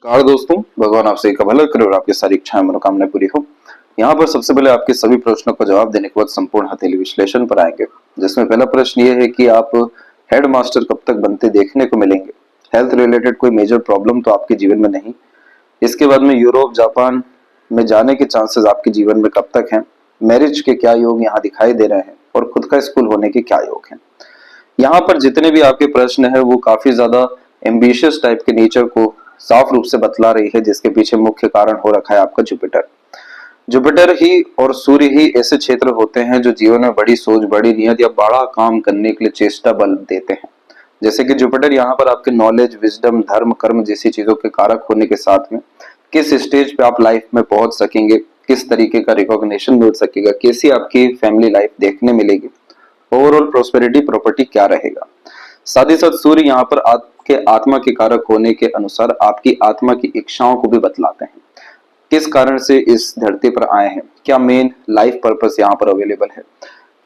नमस्कार दोस्तों, भगवान आपसे एक भला करे और आपकी सारी इच्छाएं मनोकामनाएं पूरी हो। यहाँ पर सबसे पहले आपके सभी प्रश्नों का जवाब देने के बाद संपूर्ण हथेली विश्लेषण पर आएंगे, जिसमें पहला प्रश्न ये है कि आप हेड मास्टर कब तक बनते देखने को मिलेंगे। हेल्थ रिलेटेड कोई मेजर प्रॉब्लम तो आपके जीवन में नहीं। इसके बाद में यूरोप जापान में जाने के चांसेस आपके जीवन में कब तक हैं। मैरिज के क्या योग यहाँ दिखाई दे रहे हैं और खुद का स्कूल होने के क्या योग हैं। यहाँ पर जितने भी आपके प्रश्न है वो काफी ज्यादा एम्बिशियस टाइप के नेचर को साफ रूप से बतला रही है, जिसके पीछे मुख्य कारण हो रखा है आपका जुपिटर। जुपिटर ही और सूर्य ही ऐसे क्षेत्र होते हैं जो जीवन में बड़ी सोच, बड़ी नियत या बड़ा काम करने के लिए चेष्टा बल देते हैं। जैसे कि जुपिटर यहाँ पर आपके नॉलेज, विजडम, धर्म, कर्म जैसी चीजों के कारक होने के साथ में किस स्टेज पे आप लाइफ में पहुंच सकेंगे, किस तरीके का रिकॉग्निशन मिल सकेगा, कैसी आपकी फैमिली लाइफ देखने मिलेगी, ओवरऑल प्रोस्पेरिटी प्रॉपर्टी क्या रहेगा। साथ ही साथ सूर्य यहाँ पर आपके आत्मा के कारक होने के अनुसार आपकी आत्मा की इच्छाओं को भी बतलाते हैं। किस कारण से इस धरती पर आए हैं, क्या मेन लाइफ पर्पस यहाँ पर अवेलेबल है,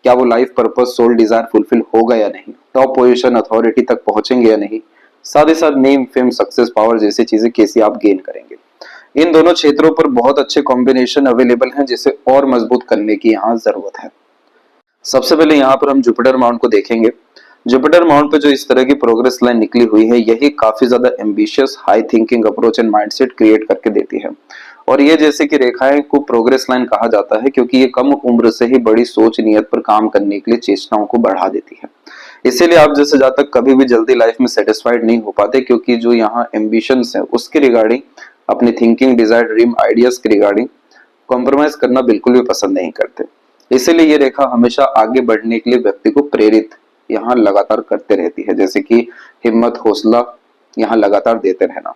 क्या वो life purpose soul desire fulfil होगा या नहीं, टॉप पोजीशन अथॉरिटी तक पहुंचेंगे या नहीं, साथ ही साथ नेम, फेम, सक्सेस, पावर जैसी चीजें कैसे आप गेन करेंगे। इन दोनों क्षेत्रों पर बहुत अच्छे कॉम्बिनेशन अवेलेबल हैं, जिसे और मजबूत करने की यहाँ जरूरत है। सबसे पहले यहाँ पर हम जुपिटर माउंट को देखेंगे। जुपिटर माउंट पे जो इस तरह की प्रोग्रेस लाइन निकली हुई है, यही काफी ज्यादा ambitious, high thinking approach and mindset create करके देती है। और ये जैसे कि रेखाएं को प्रोग्रेस लाइन कहा जाता है, क्योंकि ये कम उम्र से ही बड़ी सोच, नियत पर काम करने के लिए चेष्टाओं को बढ़ा देती है। इसीलिए आप जैसे जातक कभी भी जल्दी लाइफ में सेटिस्फाइड नहीं हो पाते, क्योंकि जो यहाँ एम्बिशंस है उसके रिगार्डिंग, अपनी थिंकिंग, डिजायर, ड्रीम, आइडियाज के रिगार्डिंग कॉम्प्रोमाइज करना बिल्कुल भी पसंद नहीं करते। इसीलिए ये रेखा हमेशा आगे बढ़ने के लिए व्यक्ति को प्रेरित यहाँ लगातार करते रहती है, जैसे कि हिम्मत, हौसला यहाँ लगातार देते रहना।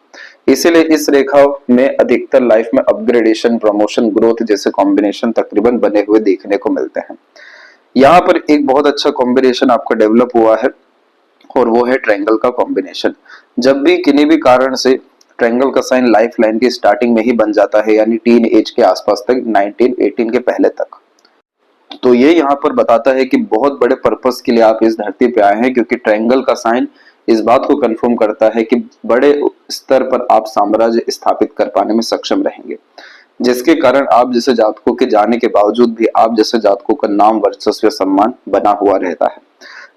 इसीलिए इस रेखा में अधिकतर लाइफ में अपग्रेडेशन, प्रमोशन, ग्रोथ जैसे कॉम्बिनेशन तकरीबन बने हुए देखने को मिलते हैं। यहाँ पर एक बहुत अच्छा कॉम्बिनेशन आपका डेवलप हुआ है और वो है ट्रायंगल का कॉम्बिनेशन। जब भी किन्हीं भी कारण से ट्रायंगल का साइन लाइफ लाइन की स्टार्टिंग में ही बन जाता है, यानी टीन एज के आसपास तक, 19-18 के पहले तक, तो ये यहाँ पर बताता है कि बहुत बड़े पर्पस के लिए आप इस धरती पे आए हैं, क्योंकि ट्रायंगल का साइन इस बात को कंफर्म करता है कि बड़े स्तर पर आप साम्राज्य स्थापित कर पाने में सक्षम रहेंगे, जिसके कारण आप जैसे जातकों के जाने के बावजूद भी आप जैसे जातकों का नाम, वर्चस्व, सम्मान बना हुआ रहता है।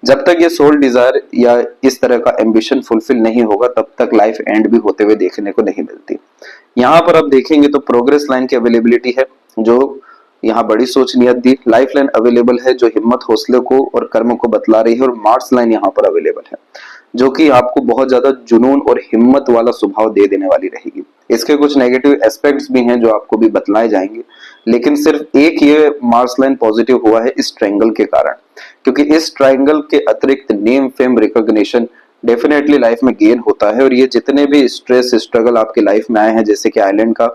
जब तक ये सोल डिजायर या इस तरह का एम्बिशन फुलफिल नहीं होगा, तब तक लाइफ एंड भी होते हुए देखने को नहीं मिलती। यहाँ पर आप देखेंगे तो प्रोग्रेस लाइन की अवेलेबिलिटी है, जो यहाँ बड़ी सोच, नियत दी। लाइफ लाइन अवेलेबल है जो हिम्मत, हौसले को और कर्म को बतला रही है। और मार्स लाइन यहाँ पर अवेलेबल है, जो कि आपको बहुत ज्यादा जुनून और हिम्मत वाला स्वभाव दे देने वाली रहेगी। इसके कुछ नेगेटिव एस्पेक्ट्स भी हैं जो आपको भी बतलाए जाएंगे, लेकिन सिर्फ एक ये मार्स लाइन पॉजिटिव हुआ है इस ट्रायंगल के कारण, क्योंकि इस ट्रायंगल के अतिरिक्त name, fame, recognition definitely life में गेन होता है। और ये जितने भी स्ट्रेस, स्ट्रगल आपके लाइफ में आए हैं, जैसे कि आइलैंड का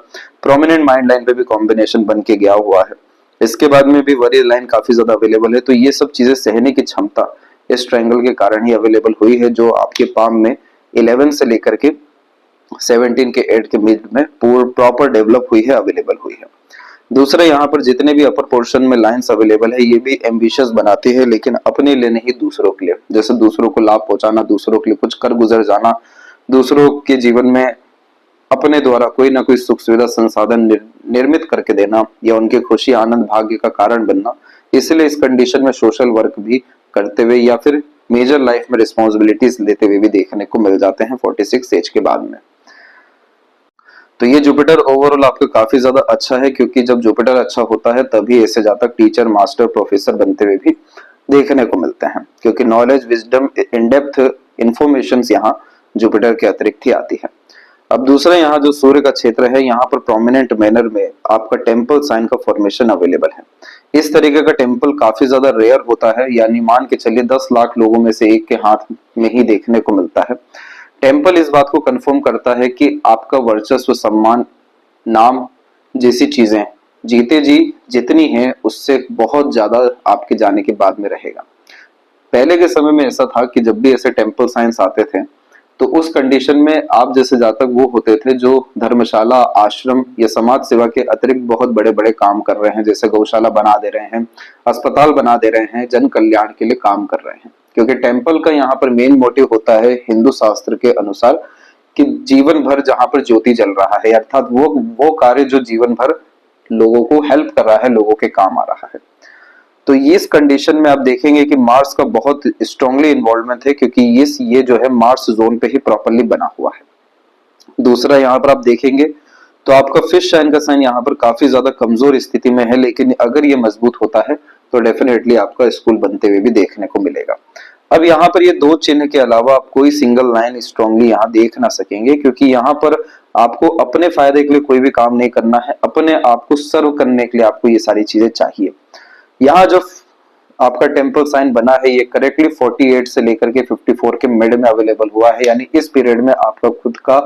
प्रोमिनेंट माइंड लाइन पे भी कॉम्बिनेशन बन के गया हुआ है, इसके बाद में भी वरीय लाइन काफी ज्यादा अवेलेबल है, तो ये सब चीजें सहने की क्षमता इस ट्रायंगल के कारण ही अवेलेबल हुई है, जो आपके पाम में 11 से लेकर के 17 के एंड के मिड में प्रॉपर डेवलप हुई है, अवेलेबल हुई है। दूसरा, यहाँ पर जितने भी अपर पोर्शन में लाइंस अवेलेबल है, ये भी एम्बिशियस बनाती है, लेकिन अपने लिए नहीं, दूसरों के लिए। जैसे दूसरों को लाभ पहुंचाना, दूसरों के लिए कुछ कर गुजर जाना, दूसरों के जीवन में अपने द्वारा कोई ना कोई सुख सुविधा, संसाधन निर्मित करके देना या उनके खुशी, आनंद, भाग्य का कारण बनना। इसलिए इस कंडीशन में सोशल वर्क भी करते हुए या फिर मेजर लाइफ में रिस्पॉन्सिबिलिटीज लेते हुए भी देखने को मिल जाते हैं 46 एज के बाद में। तो ये जुपिटर ओवरऑल आपका काफी ज्यादा अच्छा है, क्योंकि जब जुपिटर अच्छा होता है तभी ऐसे जातक टीचर, मास्टर, प्रोफेसर बनते हुए भी देखने को मिलते हैं, क्योंकि knowledge, wisdom, in depth information यहाँ जुपिटर के अतिरिक्त ही आती है। अब दूसरा, यहाँ जो सूर्य का क्षेत्र है, यहाँ पर प्रोमिनेंट मैनर में आपका टेम्पल साइन का फॉर्मेशन अवेलेबल है। इस तरीके का टेम्पल काफी ज्यादा रेयर होता है, यानी मान के चलिए 10 लाख लोगों में से एक के हाथ में ही देखने को मिलता है। टेम्पल इस बात को कंफर्म करता है कि आपका वर्चस्व, सम्मान, नाम जैसी चीजें जीते जी जितनी हैं, उससे बहुत ज्यादा आपके जाने के बाद में रहेगा। पहले के समय में ऐसा था कि जब भी ऐसे टेम्पल साइंस आते थे, तो उस कंडीशन में आप जैसे जातक वो होते थे जो धर्मशाला, आश्रम या समाज सेवा के अतिरिक्त बहुत बड़े बड़े काम कर रहे हैं, जैसे गौशाला बना दे रहे हैं, अस्पताल बना दे रहे हैं, जन कल्याण के लिए काम कर रहे हैं। क्योंकि टेम्पल का यहाँ पर मेन मोटिव होता है, हिंदू शास्त्र के अनुसार, कि जीवन भर जहां पर ज्योति जल रहा है, अर्थात वो कार्य जो जीवन भर लोगों को हेल्प कर रहा है, लोगों के काम आ रहा है। तो इस कंडीशन में आप देखेंगे कि मार्स का बहुत स्ट्रांगली इन्वॉल्वमेंट है, क्योंकि ये जो है मार्स जोन पे ही प्रॉपरली बना हुआ है। दूसरा यहाँ पर आप देखेंगे तो आपका फिश साइन का साइन यहाँ पर काफी ज्यादा कमजोर स्थिति में है, लेकिन अगर ये मजबूत होता है तो डेफिनेटली आपका स्कूल बनते हुए भी देखने को मिलेगा। अब यहाँ पर ये दो चिन्ह के अलावा आप कोई सिंगल लाइन स्ट्रांगली यहाँ देख ना सकेंगे, क्योंकि यहाँ पर आपको अपने फायदे के लिए कोई भी काम नहीं करना है, अपने आप को सर्व करने के लिए आपको ये सारी चीजें चाहिए। यहाँ जो आपका टेम्पल साइन बना है ये करेक्टली 48 से लेकर के 54 के मिड में अवेलेबल हुआ है, यानी इस पीरियड में आपका खुद का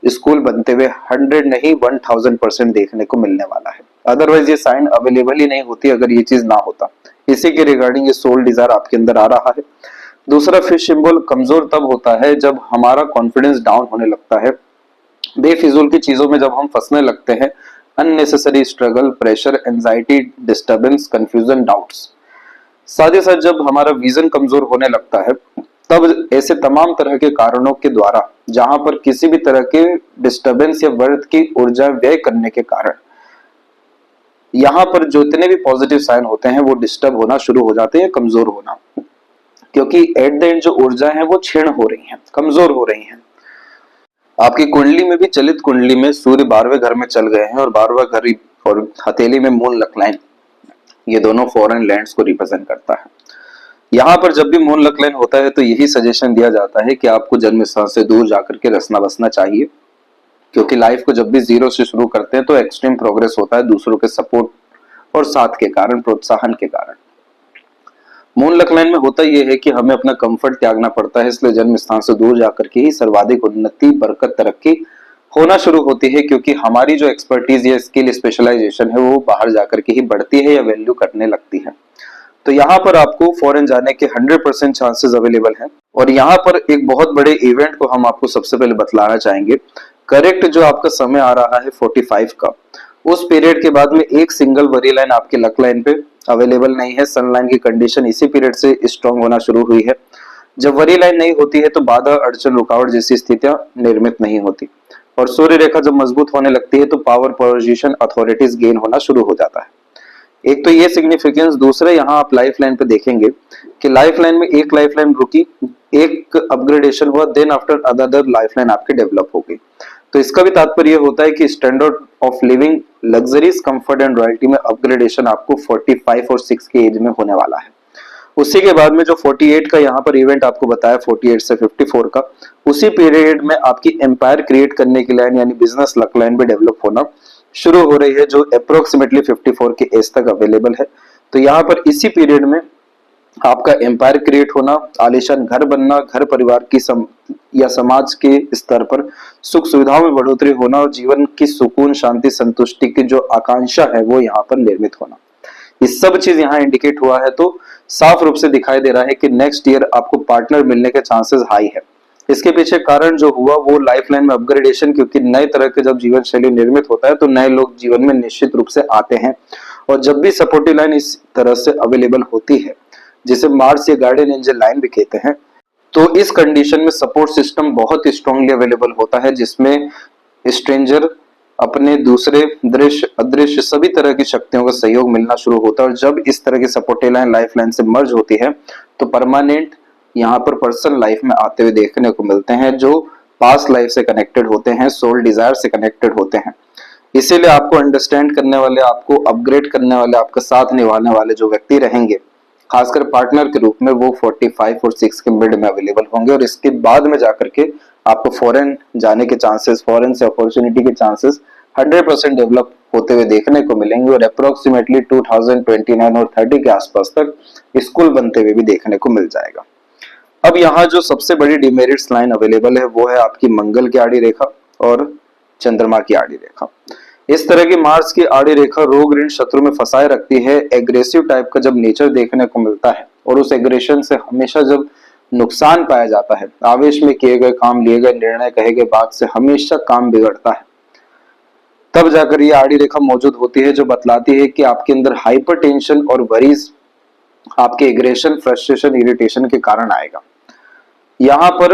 स्कूल बनते हुए 100 नहीं 1000% देखने को मिलने वाला है। अदरवाइज ये साइन अवेलेबल ही नहीं होती अगर ये चीज ना होता। इसी के रिगार्डिंग ये सोल डिजायर आपके अंदर आ रहा है। दूसरा फिश सिंबल कमजोर तब होता है जब हमारा कॉन्फिडेंस डाउन होने लगता है, बेफिजूल की चीजों में जब हम फंसने लगते हैं, unnecessary struggle, pressure, anxiety, disturbance, confusion, doubts. साथ ही साथ जब हमारा विजन कमजोर होने लगता है तब ऐसे तमाम तरह के कारणों के द्वारा जहां पर किसी भी तरह के डिस्टर्बेंस या वर्थ की ऊर्जा व्यय करने के कारण यहाँ पर जो इतने भी पॉजिटिव साइन होते हैं वो डिस्टर्ब होना शुरू हो जाते हैं, कमजोर होना, क्योंकि एट द एंड जो ऊर्जा है वो क्षीण हो रही है, कमजोर हो रही है। आपकी कुंडली में भी, चलित कुंडली में सूर्य 12वें घर में चल गए हैं और 12वां घर और हथेली में मून लकलाइन, ये दोनों फॉरेन लैंड्स को रिप्रेजेंट करता है। यहाँ पर जब भी मून लकलाइन होता है तो यही सजेशन दिया जाता है कि आपको जन्म स्थान से दूर जाकर के रसना बसना चाहिए, क्योंकि लाइफ को जब भी जीरो से शुरू करते हैं तो एक्सट्रीम प्रोग्रेस होता है दूसरों के सपोर्ट और साथ के कारण, प्रोत्साहन के कारण। मून लकलाइन में होता यह है कि हमें अपना कंफर्ट त्यागना पड़ता है, इसलिए जन्म स्थान से दूर जाकर के ही सर्वाधिक उन्नति, बरकत, तरक्की होना शुरू होती है, क्योंकि हमारी जो एक्सपर्टीज या स्किल स्पेशलाइजेशन है वो बाहर जाकर के ही बढ़ती है या वैल्यू करने लगती है। तो यहाँ पर आपको फॉरेन जाने के 100% चांसेस अवेलेबल हैं। और यहाँ पर एक बहुत बड़े इवेंट को हम आपको सबसे पहले बतलाना चाहेंगे। करेक्ट जो आपका समय आ रहा है 45 का, उस पीरियड के बाद में एक सिंगल वरी लाइन आपके लक लाइन पे अवेलेबल नहीं है। सन लाइन की कंडीशन इसी पीरियड से स्ट्रॉन्ग होना शुरू हुई है। जब वरी लाइन नहीं होती है तो बाधा, अड़चन, रुकावट जैसी स्थितियां निर्मित नहीं होती, और सूर्य रेखा जब मजबूत होने लगती है तो पावर, पोजीशन, अथॉरिटीज गेन होना शुरू हो जाता है। एक तो ये सिग्निफिकेंस। दूसरे यहाँ आप लाइफ लाइन पे देखेंगे कि लाइफ लाइन में एक लाइफ लाइन रुकी, एक अपग्रेडेशन हुआ, then after other life line आपकी डेवलप हो गई। तो इसका भी तात्पर्य होता है कि standard of living, luxuries, comfort and royalty में अपग्रेडेशन आपको 45 और 6 के एज में होने वाला है। उसी के बाद में जो 48 का यहाँ पर इवेंट आपको बताया, 48 से 54 का, उसी पीरियड में आपकी एम्पायर क्रिएट करने की लाइन यानी बिजनेस लक लाइन भी डेवलप होना शुरू हो रही है, जो अप्रोक्सीमेटली 54 के एज तक अवेलेबल है। तो यहाँ पर इसी पीरियड में आपका एम्पायर क्रिएट होना, आलीशान घर बनना, घर परिवार की या समाज के स्तर पर सुख सुविधाओं में बढ़ोतरी होना और जीवन की सुकून, शांति, संतुष्टि की जो आकांक्षा है वो यहाँ पर निर्मित होना, ये सब चीज यहाँ इंडिकेट हुआ है। तो साफ रूप से दिखाई दे रहा है कि नेक्स्ट ईयर आपको पार्टनर मिलने के चांसेस हाई है। इसके पीछे कारण जो हुआ वो लाइफ लाइन में अपग्रेडेशन, क्योंकि नए तरह के जब जीवन शैली निर्मित होता है तो नए लोग जीवन में निश्चित रूप से आते हैं, और जब भी सपोर्टिव लाइन इस तरह से अवेलेबल होती है, जिसे मार्स या गार्डियन एंजल लाइन भी कहते हैं, तो इस कंडीशन में सपोर्ट सिस्टम बहुत स्ट्रांगली अवेलेबल होता है, जिसमें स्ट्रेंजर, अपने दूसरे, दृश्य, अदृश्य सभी तरह की शक्तियों का सहयोग मिलना शुरू होता है। और जब इस तरह की सपोर्टिव लाइन लाइफ लाइन से मर्ज होती है तो परमानेंट यहाँ पर पर्सन लाइफ में आते हुए देखने को मिलते हैं, जो पास्ट लाइफ से कनेक्टेड होते हैं, सोल डिजायर से कनेक्टेड होते हैं। इसीलिए आपको अंडरस्टैंड करने वाले, आपको अपग्रेड करने वाले, आपका साथ निभाने वाले जो व्यक्ति रहेंगे, खासकर पार्टनर के रूप में, वो 45 और 6 के मिड में अवेलेबल होंगे। और इसके बाद में जाकर के आपको फॉरेन जाने के चांसेस, फॉरेन से अपॉर्चुनिटी के चांसेस 100% डेवलप होते हुए देखने को मिलेंगे, और अप्रोक्सीमेटली 2029 और 30 के आसपास तक स्कूल बनते हुए भी देखने को मिल जाएगा। अब यहाँ जो सबसे बड़ी डिमेरिट्स लाइन अवेलेबल है वो है आपकी मंगल की आड़ी रेखा और चंद्रमा की आड़ी रेखा। इस तरह की मार्स की आड़ी रेखा रोग, ऋण, शत्रु में फंसाए रखती है। एग्रेसिव टाइप का जब नेचर देखने को मिलता है और उस एग्रेशन से हमेशा जब नुकसान पाया जाता है, आवेश में किए गए काम, लिए गए निर्णय, कहे गए बात से हमेशा काम बिगड़ता है, तब जाकर ये आड़ी रेखा मौजूद होती है, जो बतलाती है कि आपके अंदर हाइपर टेंशन और वरीज आपके एग्रेशन, फ्रस्ट्रेशन, इरिटेशन के कारण आएगा। यहाँ पर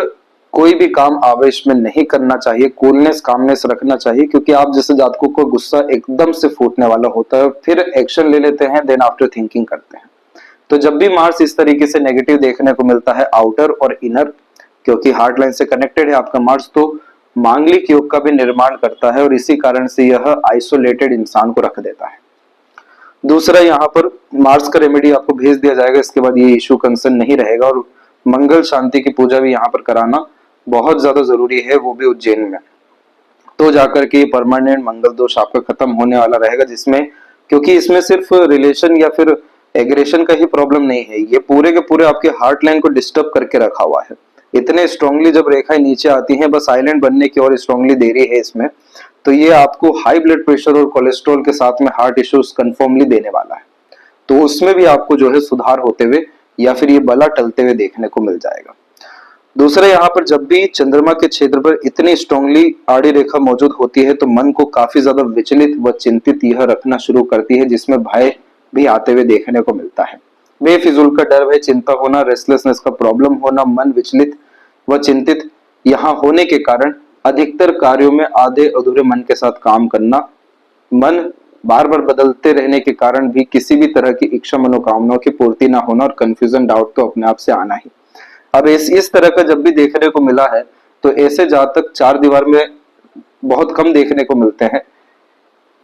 कोई भी काम आवेश में नहीं करना चाहिए, कूलनेस कामनेस रखना चाहिए, क्योंकि आप जैसे जातकों को गुस्सा एकदम से फूटने वाला होता है, फिर एक्शन ले लेते हैं, देन आफ्टर थिंकिंग करते हैं। तो जब भी मार्स इस तरीके से नेगेटिव देखने को मिलता है आउटर और इनर, क्योंकि हार्ट लाइन से कनेक्टेड है आपका मार्स, तो मांगलिक योग का भी निर्माण करता है और इसी कारण से यह आइसोलेटेड इंसान को रख देता है। दूसरा, यहाँ पर मार्स का रेमेडी आपको भेज दिया जाएगा, इसके बाद ये इशू कंसर्न नहीं रहेगा। और मंगल शांति की पूजा भी यहाँ पर कराना बहुत ज्यादा जरूरी है, वो भी उज्जैन में, तो जाकर के परमानेंट मंगल दोष आपका खत्म होने वाला रहेगा। जिसमें क्योंकि इसमें सिर्फ रिलेशन या फिर एग्रेशन का ही प्रॉब्लम नहीं है, ये पूरे के पूरे आपके हार्ट लाइन को डिस्टर्ब करके रखा हुआ है। इतने स्ट्रांगली जब रेखाएं नीचे आती हैं, बस आइलैंड बनने की और स्ट्रांगली दे रही है इसमें, तो ये आपको हाई ब्लड प्रेशर और कोलेस्ट्रॉल के साथ में हार्ट इश्यूज कंफर्मली देने वाला है। तो उसमें भी आपको जो है सुधार होते हुए या फिर ये बला टलते हुए देखने को मिल जाएगा। दूसरा, यहाँ पर जब भी चंद्रमा के क्षेत्र पर इतनी स्ट्रांगली आड़ी रेखा मौजूद होती है तो मन को काफी ज्यादा विचलित व चिंतित यह रखना शुरू करती है, जिसमें भय भी आते हुए देखने को मिलता है। बेफिजूल का डर भय, चिंता होना, रेस्टलेसनेस का प्रॉब्लम होना, मन विचलित व चिंतित यहाँ होने के कारण अधिकतर कार्यों में आधे अधूरे मन के साथ काम करना, मन बार बार बदलते रहने के कारण भी किसी भी तरह की इच्छा मनोकामनाओं की पूर्ति ना होना और कंफ्यूजन डाउट तो अपने आप से आना ही। अब इस तरह का जब भी देखने को मिला है तो ऐसे जातक चार दीवार में बहुत कम देखने को मिलते हैं।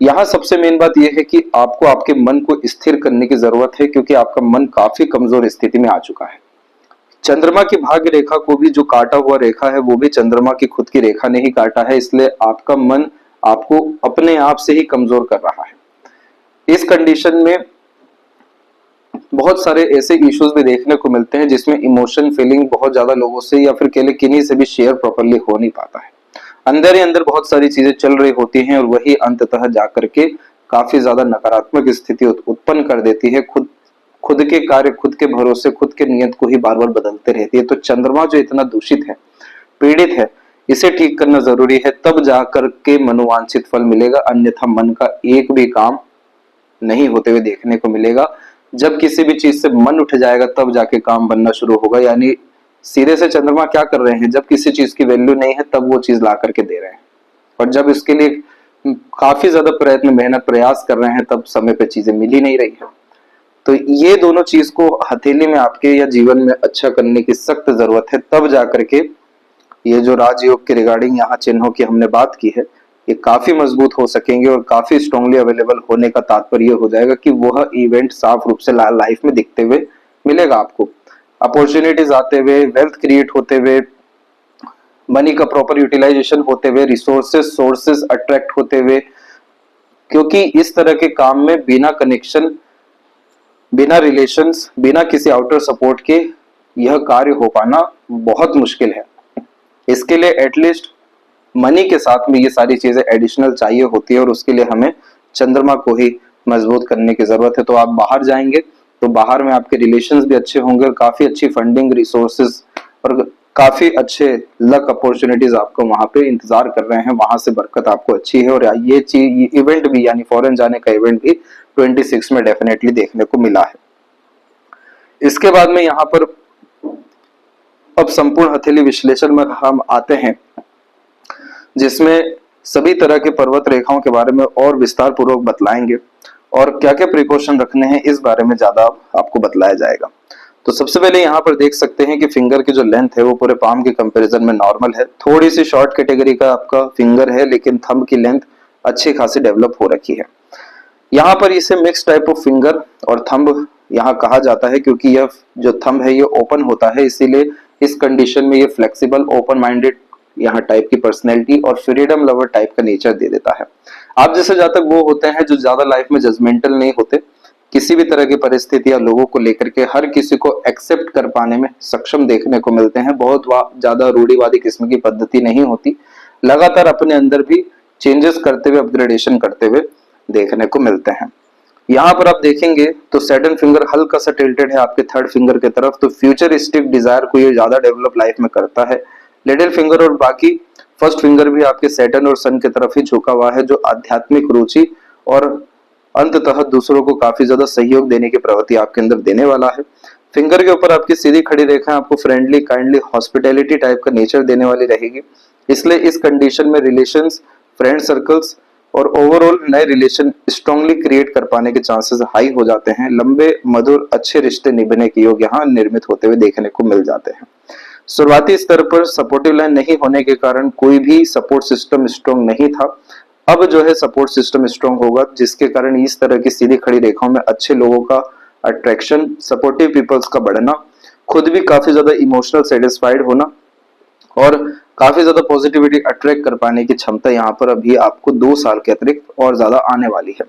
यहाँ सबसे मेन बात यह है कि आपको आपके मन को स्थिर करने की जरूरत है, क्योंकि आपका मन काफी कमजोर स्थिति में आ चुका है। चंद्रमा की भाग्य रेखा को भी जो काटा हुआ रेखा है वो भी चंद्रमा की खुद की रेखा ने ही काटा है, इसलिए आपका मन आपको अपने आप से ही कमजोर कर रहा है। इस कंडीशन में बहुत सारे ऐसे इश्यूज भी देखने को मिलते हैं जिसमें इमोशन फीलिंग बहुत ज्यादा लोगों से या फिर केवल किन्हीं से भी शेयर प्रॉपर्ली हो नहीं पाता है। अंदर ही अंदर बहुत सारी चीजें चल रही होती हैं और वही अंततः जाकर के काफी ज्यादा नकारात्मक स्थिति उत्पन्न कर देती है। खुद के कार्य, खुद के भरोसे, खुद के नियत को ही बार बार बदलते रहती है। तो चंद्रमा जो इतना दूषित है, पीड़ित है, इसे ठीक करना जरूरी है, तब जाकर के मनोवांछित फल मिलेगा, अन्यथा मन का एक भी काम नहीं होते हुए देखने को मिलेगा। जब किसी भी चीज से मन उठ जाएगा तब जाके काम बनना शुरू होगा। यानी सीधे से चंद्रमा क्या कर रहे हैं, जब किसी चीज की वैल्यू नहीं है तब वो चीज ला करके दे रहे हैं, और जब इसके लिए काफी ज्यादा प्रयत्न, मेहनत, प्रयास कर रहे हैं तब समय पे चीजें मिल ही नहीं रही है। तो ये दोनों चीज को हथेली में आपके या जीवन में अच्छा करने की सख्त जरूरत है, तब जाकर के ये जो राजयोग के रिगार्डिंग यहाँ चिन्हों की हमने बात की है ये काफी मजबूत हो सकेंगे और काफी स्ट्रांगली अवेलेबल होने का तात्पर्य हो जाएगा कि वह इवेंट साफ रूप से लाइफ में दिखते हुए मिलेगा आपको। अपॉर्चुनिटीज आते हुए, वेल्थ क्रिएट होते हुए, मनी का प्रॉपर यूटिलाइजेशन होते हुए, रिसोर्सेज सोर्सेज अट्रैक्ट होते हुए, क्योंकि इस तरह के काम में बिना कनेक्शन, बिना रिलेशंस, बिना किसी आउटर सपोर्ट के यह कार्य हो पाना बहुत मुश्किल है। इसके लिए एटलीस्ट मनी के साथ में ये सारी चीजें एडिशनल चाहिए होती है और उसके लिए हमें चंद्रमा को ही मजबूत करने की जरूरत है। तो आप बाहर जाएंगे तो बाहर में आपके रिलेशंस भी अच्छे होंगे और काफी अच्छी फंडिंग, रिसोर्सेज और काफी अच्छे लक अपॉर्चुनिटीज आपको वहां पे इंतजार कर रहे हैं, वहां से बरकत आपको अच्छी है। और ये चीज इवेंट भी, यानी फॉरेन जाने का इवेंट भी 26 में डेफिनेटली देखने को मिला है। इसके बाद में यहाँ पर अब संपूर्ण हथेली विश्लेषण में हम आते हैं, जिसमें सभी तरह के पर्वत रेखाओं के बारे में और विस्तार पूर्वक बतलाएंगे और क्या क्या प्रिकॉशन रखने हैं इस बारे में ज्यादा आपको बतलाया जाएगा। तो सबसे पहले यहाँ पर देख सकते हैं कि फिंगर की जो लेंथ है वो पूरे पाम के कंपैरिजन में नॉर्मल है। थोड़ी सी शॉर्ट कैटेगरी का आपका फिंगर है, लेकिन थंब की लेंथ अच्छी खासी डेवलप हो रखी है। यहाँ पर इसे मिक्स टाइप ऑफ फिंगर और थंब यहाँ कहा जाता है, क्योंकि यह जो थंब है ये ओपन होता है, इसीलिए इस कंडीशन में ये फ्लेक्सिबल, ओपन माइंडेड यहाँ टाइप की पर्सनैलिटी और फ्रीडम लवर टाइप का नेचर दे देता है। आप जैसे जातक वो होते हैं जो ज्यादा लाइफ में जजमेंटल नहीं होते, किसी भी तरह की परिस्थिति या लोगों को लेकर के हर किसी को एक्सेप्ट कर पाने में सक्षम देखने को मिलते हैं। बहुत ज्यादा रूढ़िवादी किस्म की पद्धति नहीं होती, लगातार अपने अंदर भी चेंजेस करते हुए, अपग्रेडेशन करते हुए देखने को मिलते हैं। यहाँ पर आप देखेंगे तो सैटर्न फिंगर हल्का सा टिल्टेड है आपके थर्ड फिंगर की तरफ, तो फ्यूचरिस्टिक डिजायर को ये ज्यादा डेवलप लाइफ में करता है। लिटिल फिंगर और बाकी फर्स्ट फिंगर भी आपके सैटर्न और सन की तरफ ही झुका हुआ है, जो आध्यात्मिक रुचि और अंततः दूसरों को काफी ज्यादा सहयोग देने की प्रवृत्ति आपके अंदर देने वाला है। फिंगर के ऊपर आपकी सीधी खड़ी रेखा आपको फ्रेंडली, काइंडली, हॉस्पिटैलिटी टाइप का नेचर देने वाली रहेगी। इसलिए इस कंडीशन में रिलेशंस, फ्रेंड सर्कल्स और ओवरऑल नए रिलेशन स्ट्रांगली क्रिएट कर पाने के चांसेस हाई हो जाते हैं। लंबे, मधुर, अच्छे रिश्ते निभने के योग यहाँ निर्मित होते हुए देखने को मिल जाते हैं। शुरुआती स्तर पर सपोर्टिव लाइन नहीं होने के कारण कोई भी सपोर्ट सिस्टम स्ट्रांग नहीं था। अब जो है सपोर्ट सिस्टम स्ट्रांग होगा, जिसके कारण इस तरह की सीधी खड़ी रेखाओं में अच्छे लोगों का अट्रैक्शन, सपोर्टिव पीपल्स का बढ़ना, खुद भी काफी ज्यादा इमोशनल सेटिस्फाइड होना और काफी ज्यादा पॉजिटिविटी अट्रैक्ट कर पाने की क्षमता यहाँ पर अभी आपको 2 साल के अतिरिक्त और ज्यादा आने वाली है,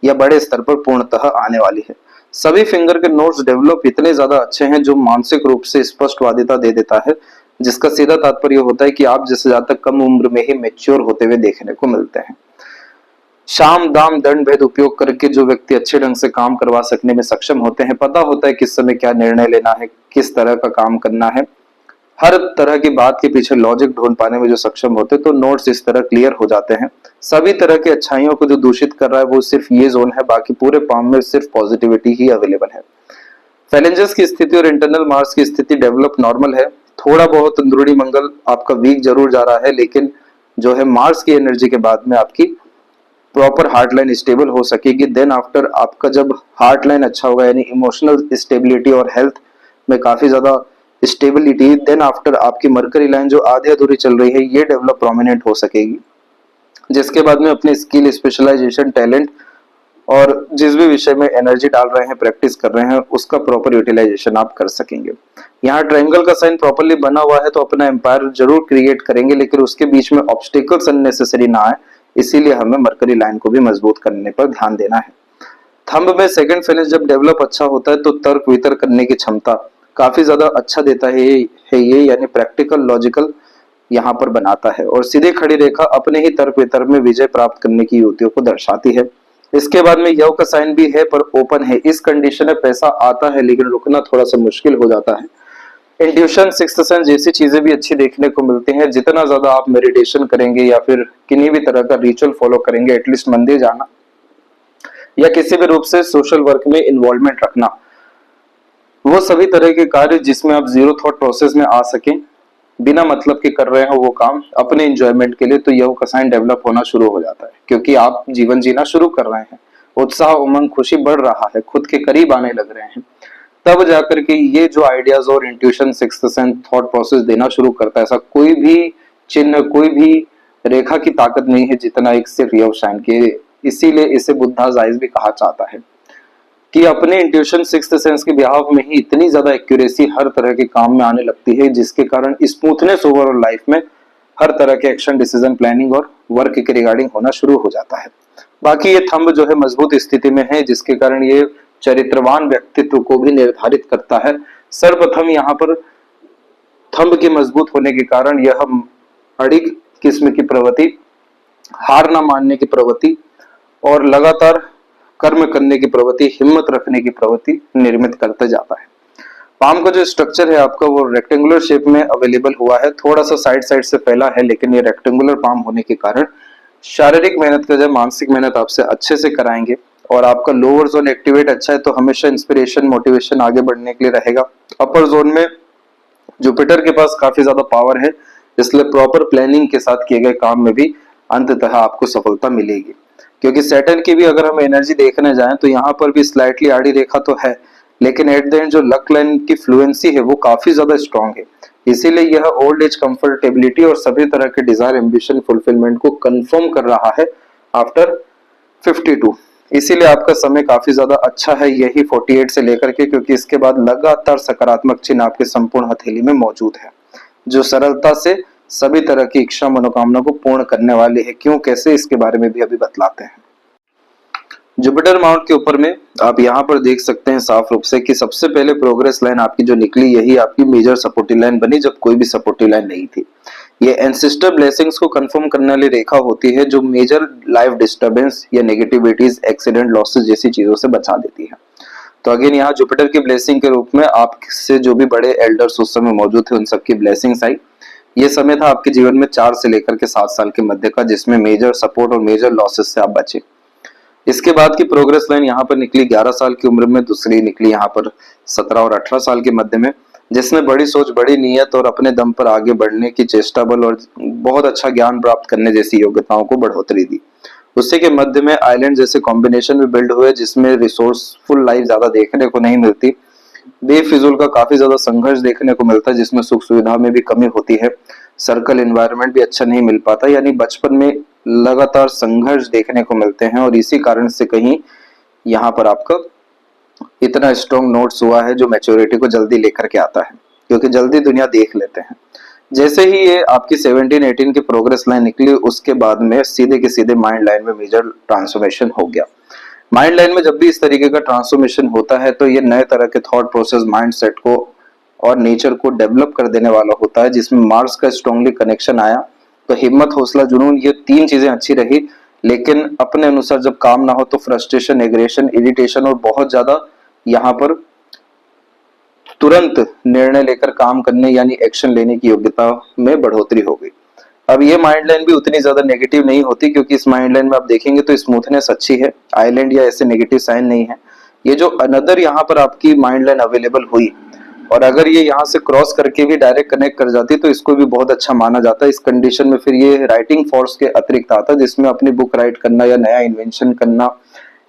या बड़े स्तर पर पूर्णतः आने वाली है। सभी फिंगर के नोट्स डेवलप इतने ज्यादा अच्छे हैं जो मानसिक रूप से स्पष्टवादिता दे देता है, जिसका सीधा तात्पर्य होता है कि आप जिससे ज्यादा कम उम्र में ही मेच्योर होते हुए देखने को मिलते हैं। शाम दाम दंड भेद उपयोग करके जो व्यक्ति अच्छे ढंग से काम करवा सकने में सक्षम होते हैं, पता होता है किस समय क्या निर्णय लेना है, किस तरह का काम करना है, हर तरह की बात के पीछे लॉजिक ढूंढ पाने में जो सक्षम होते हैं, तो नोट्स इस तरह क्लियर हो जाते हैं। सभी तरह की अच्छाइयों को जो दूषित कर रहा है वो सिर्फ ये जोन है, बाकी पूरे पाम में सिर्फ पॉजिटिविटी ही अवेलेबल है। फैलेंजेस की स्थिति और इंटरनल मार्स की स्थिति डेवलप नॉर्मल है। थोड़ा बहुत अंदरूनी मंगल आपका वीक जरूर जा रहा है, लेकिन जो है मार्स की एनर्जी के बाद में आपकी प्रॉपर हार्ट लाइन स्टेबल हो सकेगी। देन आफ्टर आपका जब हार्ट लाइन अच्छा होगा, यानी इमोशनल स्टेबिलिटी और हेल्थ में काफी ज्यादा स्टेबिलिटी, देन आफ्टर आपकी मरकरी लाइन जो आधी अधूरी चल रही है ये डेवलप प्रोमिनेंट हो सकेगी, जिसके बाद में अपने स्किल, स्पेशलाइजेशन, टैलेंट और जिस भी विषय में एनर्जी डाल रहे हैं, प्रैक्टिस कर रहे हैं, उसका प्रॉपर यूटिलाइजेशन आप कर सकेंगे। यहाँ ट्रायंगल का साइन प्रॉपरली बना हुआ है तो अपना एम्पायर जरूर क्रिएट करेंगे, लेकिन उसके बीच में ऑब्स्टिकल्स अननेसेसरी ना आए, इसीलिए हमें मरकरी लाइन को भी मजबूत करने पर ध्यान देना है। थंब में सेकंड फेलिस जब डेवलप अच्छा होता है तो तर्क वितर्क करने की क्षमता काफी ज्यादा अच्छा देता है ये यानी प्रैक्टिकल, लॉजिकल यहाँ पर बनाता है। और सीधी खड़ी रेखा अपने ही तर्क वितर्क में विजय प्राप्त करने की युक्तियों को दर्शाती है। इसके बाद में यव का साइन भी है पर ओपन है। इस कंडीशन में पैसा आता है लेकिन रुकना थोड़ा सा मुश्किल हो जाता है। इंट्यूशन, सिक्स्थ सेंस जैसी चीजें भी अच्छी देखने को मिलती हैं। जितना ज्यादा आप मेडिटेशन करेंगे या फिर किन्हीं भी तरह का रिचुअल फॉलो करेंगे, एटलीस्ट मंदिर जाना या किसी भी रूप से सोशल वर्क में इन्वॉल्वमेंट रखना, वो सभी तरह के कार्य जिसमें आप जीरो थॉट प्रोसेस में आ सके, बिना मतलब के कर रहे हो वो काम अपने एंजॉयमेंट के लिए, तो यह का साइन डेवलप होना शुरू हो जाता है, क्योंकि आप जीवन जीना शुरू कर रहे हैं, उत्साह, उमंग, खुशी बढ़ रहा है, खुद के करीब आने लग रहे हैं, तब जाकर के ये जो आइडियाज और intuition, sixth sense, thought process देना शुरू करता है। ऐसा कोई भी चिन्ह, कोई भी रेखा की ताकत नहीं है जितना एक सिर्फ यव साइन की। इसीलिए इसे बुद्धाज आइज भी कहा जाता है कि अपने इंट्यूशन, सिक्स्थ सेंस के बिहाव में ही इतनी ज्यादा एक्यूरेसी हर तरह के काम में आने लगती है, जिसके कारण स्मूथनेस ओवरऑल लाइफ में हर तरह के एक्शन, डिसीजन, प्लानिंग और वर्क के रिगार्डिंग होना शुरू हो जाता है। बाकी ये थंब जो है मजबूत स्थिति में है, जिसके कारण ये चरित्रवान व्यक्तित्व को भी निर्धारित करता है। सर्वप्रथम यहाँ पर थंब के मजबूत होने के कारण यह अड़िग किस्म की प्रवृत्ति, हार न मानने की प्रवृत्ति और लगातार कर्म करने की प्रवृत्ति, हिम्मत रखने की प्रवृत्ति निर्मित करते जाता है। पाम का जो स्ट्रक्चर है आपका वो रेक्टेंगुलर शेप में अवेलेबल हुआ है, थोड़ा सा साइड साइड से फैला है, लेकिन ये रेक्टेंगुलर पाम होने के कारण शारीरिक मेहनत का जब मानसिक मेहनत आपसे अच्छे से कराएंगे और आपका लोअर जोन एक्टिवेट अच्छा है तो हमेशा इंस्पिरेशन, मोटिवेशन आगे बढ़ने के लिए रहेगा। अपर जोन में जुपिटर के पास काफी ज्यादा पावर है, इसलिए प्रॉपर प्लानिंग के साथ किए गए काम में भी अंततः आपको सफलता मिलेगी। क्योंकि सैटर्न की भी अगर हम एनर्जी देखने जाएं तो यहाँ पर भी स्लाइटली आड़ी रेखा तो है, लेकिन एट द एंड जो लक लाइन की फ्लुएंसी है वो काफी ज्यादा स्ट्रांग है। इसीलिए यह ओल्ड एज कंफर्टेबिलिटी और सभी तरह के डिजायर, एम्बिशन, फुलफिलमेंट को कंफर्म कर रहा है आफ्टर 52। इसीलिए आपका समय काफी ज्यादा अच्छा है यही 48 से लेकर के, क्योंकि इसके बाद लगातार सकारात्मक चिन्ह आपके संपूर्ण हथेली में मौजूद है, जो सरलता से सभी तरह की इच्छा, मनोकामना को पूर्ण करने वाले हैं। क्यों, कैसे, इसके बारे में भी अभी बतलाते हैं। जुपिटर माउंट के ऊपर में आप यहाँ पर देख सकते हैं साफ रूप से कि सबसे पहले प्रोग्रेस लाइन आपकी जो निकली यही आपकी मेजर सपोर्टिव लाइन बनी, जब कोई भी सपोर्टिव लाइन नहीं थी। ये एंसेस्टर ब्लेसिंग्स को कंफर्म करने वाली रेखा होती है, जो मेजर लाइफ डिस्टर्बेंस या नेगेटिविटीज, एक्सीडेंट, लॉसेस जैसी चीजों से बचा देती है। तो अगेन यहाँ जुपिटर की ब्लेसिंग के रूप में आपसे जो भी बड़े एल्डर्स उस समय मौजूद थे उन सबकी ब्लेसिंग्स आई। ये समय था आपके जीवन में 4 से लेकर के 7 साल के मध्य का, जिसमें मेजर सपोर्ट और मेजर लॉसेस से आप बचे। इसके बाद की प्रोग्रेस लाइन यहाँ पर निकली 11 साल की उम्र में, दूसरी निकली यहाँ पर 17 और 18 साल के मध्य में, जिसने बड़ी सोच, बड़ी नीयत और अपने दम पर आगे बढ़ने की चेष्टा बल और बहुत अच्छा ज्ञान प्राप्त करने जैसी योग्यताओं को बढ़ोतरी दी। उसी के मध्य में आइलैंड जैसे कॉम्बिनेशन भी बिल्ड हुए, जिसमें रिसोर्सफुल लाइफ ज्यादा देखने को नहीं मिलती, बेफिजूल का काफी ज्यादा संघर्ष देखने को मिलता है, जिसमें सुख सुविधा में भी कमी होती है, सर्कल एनवायरनमेंट भी अच्छा नहीं मिल पाता, यानी बचपन में लगातार संघर्ष देखने को मिलते हैं। और इसी कारण से कहीं यहाँ पर आपका इतना स्ट्रॉन्ग नोट्स हुआ है जो मैच्योरिटी को जल्दी लेकर के आता है, क्योंकि जल्दी दुनिया देख लेते हैं। जैसे ही ये आपकी 17-18 की प्रोग्रेस लाइन निकली, उसके बाद में सीधे के सीधे माइंड लाइन में मेजर ट्रांसफॉर्मेशन हो गया। माइंड लाइन में जब भी इस तरीके का ट्रांसफॉर्मेशन होता है तो ये नए तरह के थॉट प्रोसेस, माइंड सेट को और नेचर को डेवलप कर देने वाला होता है, जिसमें मार्स का स्ट्रांगली कनेक्शन आया। तो हिम्मत, हौसला, जुनून, ये 3 चीजें अच्छी रही, लेकिन अपने अनुसार जब काम ना हो तो फ्रस्ट्रेशन, एग्रेशन, इरिटेशन और बहुत ज्यादा यहाँ पर तुरंत निर्णय लेकर काम करने यानी एक्शन लेने की योग्यता में बढ़ोतरी हो गई। अब ये माइंड लाइन भी उतनी ज्यादा नेगेटिव नहीं होती, क्योंकि इस माइंड लाइन में आप देखेंगे तो स्मूथनेस अच्छी है, आइलैंड या ऐसे नेगेटिव साइन नहीं है। ये जो अनदर यहाँ पर आपकी माइंड लाइन अवेलेबल हुई, और अगर ये यहाँ से क्रॉस करके भी डायरेक्ट कनेक्ट कर जाती तो इसको भी बहुत अच्छा माना जाता है। इस कंडीशन में फिर ये राइटिंग फोर्स के अतिरिक्त आता है, जिसमें अपनी बुक राइट करना या नया इन्वेंशन करना